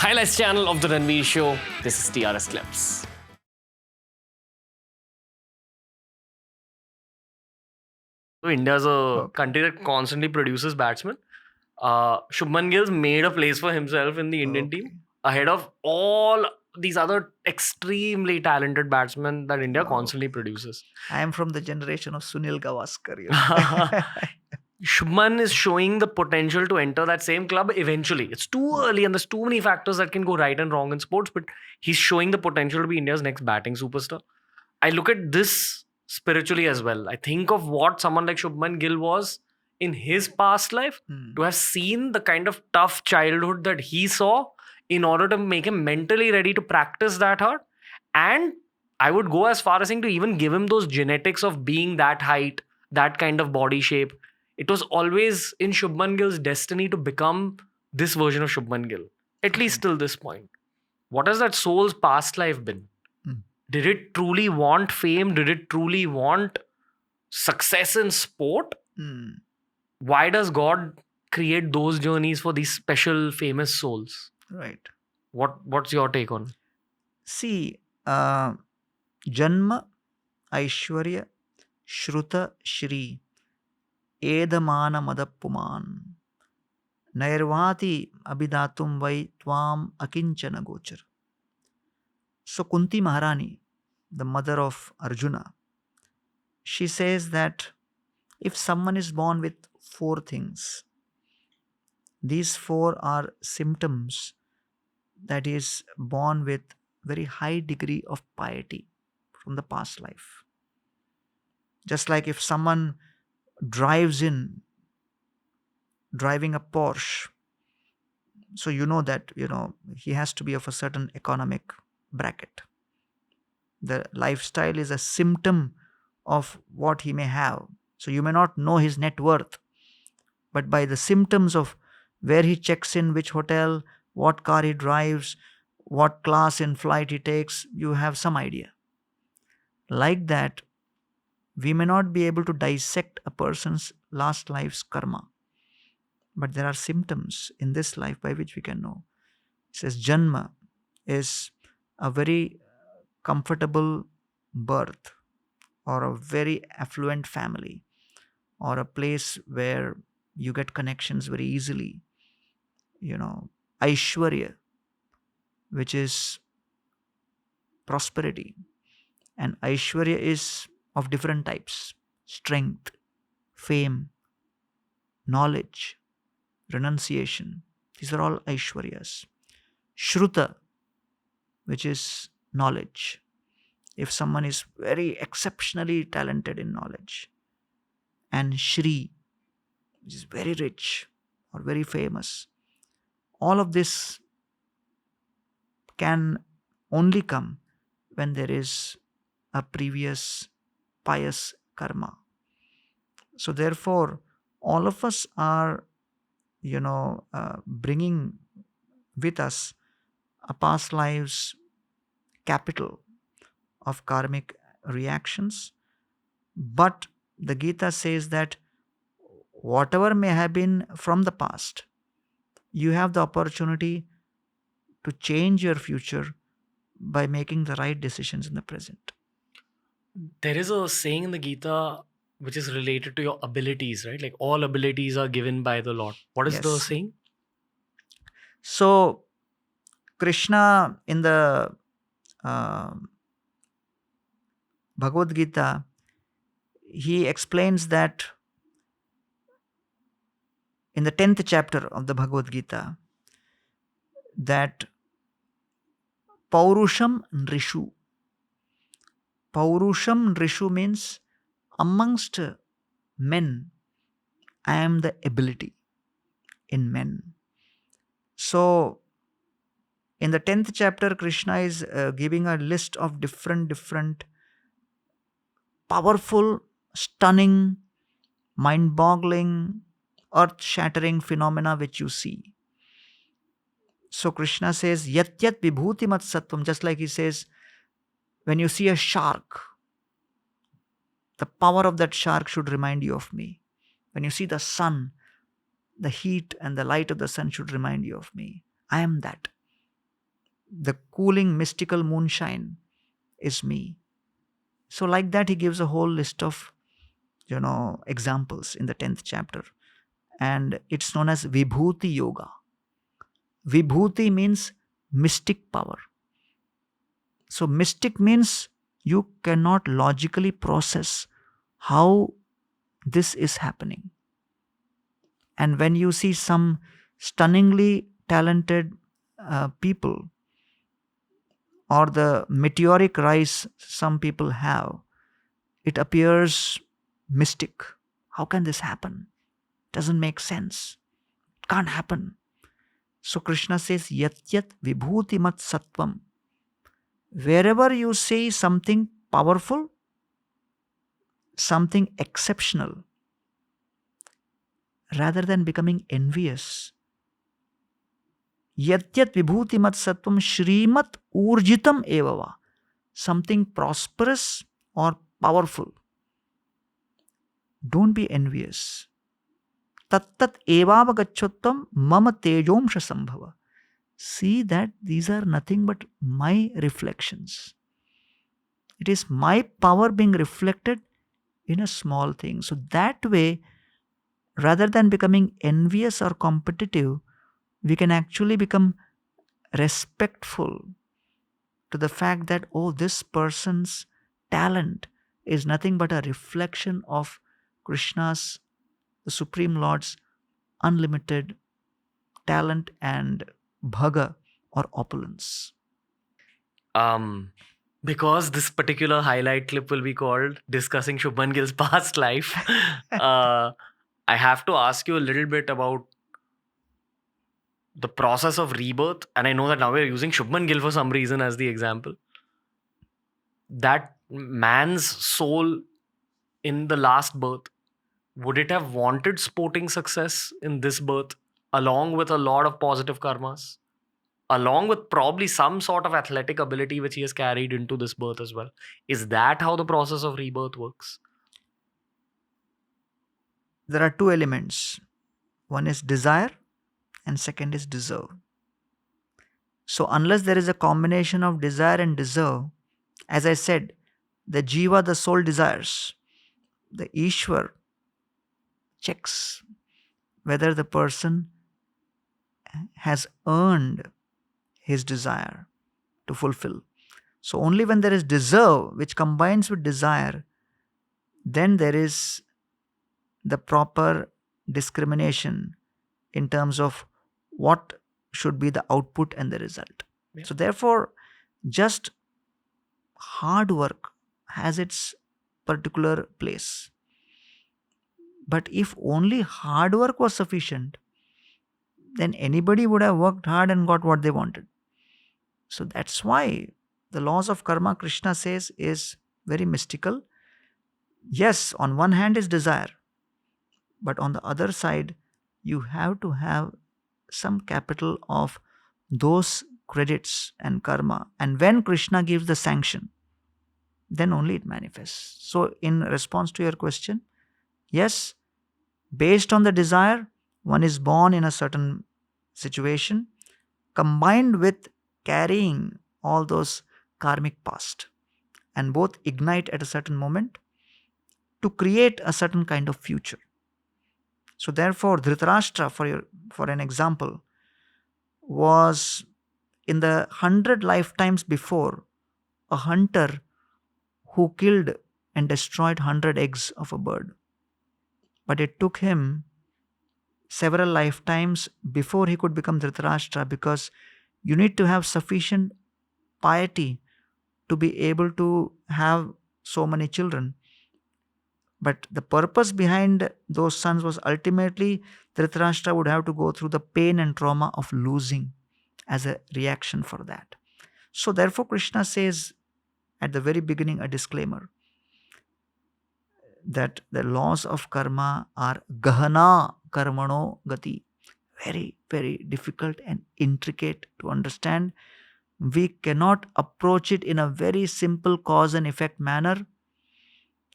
highlights channel of the Ranveer Show. This is TRS Clips. So India's a country that constantly produces batsmen. Shubman Gill's made a place for himself in the Indian team ahead of all these other extremely talented batsmen that India constantly produces. I am from the generation of Sunil Gavaskar. Shubman is showing the potential to enter that same club eventually. It's too early and there's too many factors that can go right and wrong in sports, but he's showing the potential to be India's next batting superstar. I look at this spiritually as well. I think of what someone like Shubman Gill was in his past life, to have seen the kind of tough childhood that he saw in order to make him mentally ready to practice that hard. And I would go as far as saying to even give him those genetics of being that height, that kind of body shape. It was always in Shubman Gill's destiny to become this version of Shubman Gill, at least till this point. What has that soul's past life been? Did it truly want fame? Did it truly want success in sport? Why does God create those journeys for these special famous souls? Right. What's your take on? See, Janma, Aishwarya, Shruta, Shri, Edamana Madapuman, Nairvati Abidatum Vai Tvam Akinchana Gochar. So Kunti Maharani, the mother of Arjuna, she says that if someone is born with 4 things, these 4 are symptoms that is born with very high degree of piety from the past life. Just like if someone driving a Porsche, so that he has to be of a certain economic bracket. The lifestyle is a symptom of what he may have. So you may not know his net worth, but by the symptoms of where he checks in, which hotel, what car he drives, what class in flight he takes, you have some idea. Like that, we may not be able to dissect a person's last life's karma, but there are symptoms in this life by which we can know. It says Janma is a very comfortable birth, or a very affluent family, or a place where you get connections very easily. Aishwarya, which is prosperity. And Aishwarya is of different types: strength, fame, knowledge, renunciation. These are all Aishwaryas. Shruta, which is knowledge. If someone is very exceptionally talented in knowledge. And Shri, which is very rich or very famous. All of this can only come when there is a previous pious karma. So therefore, all of us are, bringing with us a past lives capital of karmic reactions. But the Gita says that whatever may have been from the past, you have the opportunity to change your future by making the right decisions in the present. There is a saying in the Gita which is related to your abilities, right? Like all abilities are given by the Lord. What is the Yes. saying? So Krishna in the Bhagavad Gita, he explains that in the 10th chapter of the Bhagavad Gita, that Paurusham Nrishu. Paurusham Nrishu means amongst men, I am the ability in men. So in the 10th chapter, Krishna is giving a list of different powerful, stunning, mind-boggling, earth-shattering phenomena which you see. So Krishna says, Yat Yat Vibhuti Mat Sattvam, just like he says, when you see a shark, the power of that shark should remind you of me. When you see the sun, the heat and the light of the sun should remind you of me. I am that. The cooling mystical moonshine is me. So like that he gives a whole list of examples in the 10th chapter, and it's known as Vibhuti Yoga. Vibhuti means mystic power. So mystic means you cannot logically process how this is happening. And when you see some stunningly talented people, or the meteoric rise some people have, it appears mystic. How can this happen? Doesn't make sense. It can't happen. So Krishna says, Yat Yat Vibhuti Mat Sattvam. Wherever you see something powerful, something exceptional, rather than becoming envious, Yat Yat Vibhuti Mat Sattvam Shrimat Urjitam Evava. Something prosperous or powerful. Don't be envious. Tattat evava gacchottam mama tejomsha sambhava. See that these are nothing but my reflections. It is my power being reflected in a small thing. So that way, rather than becoming envious or competitive, we can actually become respectful to the fact that, oh, this person's talent is nothing but a reflection of Krishna's, the Supreme Lord's unlimited talent and bhaga or opulence. Because this particular highlight clip will be called discussing Shubman Gill's past life, I have to ask you a little bit about the process of rebirth. And I know that now we're using Shubman Gill for some reason as the example. That man's soul in the last birth, would it have wanted sporting success in this birth, along with a lot of positive karmas, along with probably some sort of athletic ability which he has carried into this birth as well? Is that how the process of rebirth works? There are two elements. One is desire and second is deserve. So unless there is a combination of desire and deserve, as I said, the jiva, the soul desires, the Ishwar checks whether the person has earned his desire to fulfill. So only when there is deserve, which combines with desire, then there is the proper discrimination in terms of what should be the output and the result. Yeah. So therefore, just hard work has its particular place. But if only hard work was sufficient, then anybody would have worked hard and got what they wanted. So that's why the laws of karma, Krishna says, is very mystical. Yes, on one hand is desire, but on the other side, you have to have some capital of those credits and karma. And when Krishna gives the sanction, then only it manifests. So in response to your question, yes, based on the desire, one is born in a certain situation, combined with carrying all those karmic past, and both ignite at a certain moment to create a certain kind of future. So therefore, Dhritarashtra, for an example, was in the 100 lifetimes before a hunter who killed and destroyed 100 eggs of a bird. But it took him several lifetimes before he could become Dhritarashtra, because you need to have sufficient piety to be able to have so many children. But the purpose behind those sons was ultimately Dhritarashtra would have to go through the pain and trauma of losing as a reaction for that. So therefore Krishna says at the very beginning a disclaimer that the laws of karma are gahana karmano gati. Very, very difficult and intricate to understand. We cannot approach it in a very simple cause and effect manner.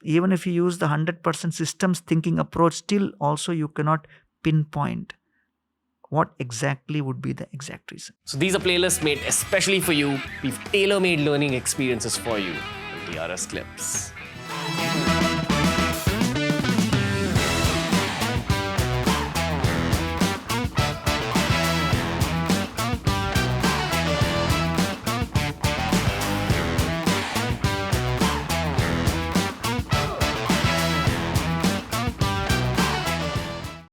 Even if you use the 100% systems thinking approach, still also you cannot pinpoint what exactly would be the exact reason? So these are playlists made especially for you. We've tailor-made learning experiences for you. And the RS clips.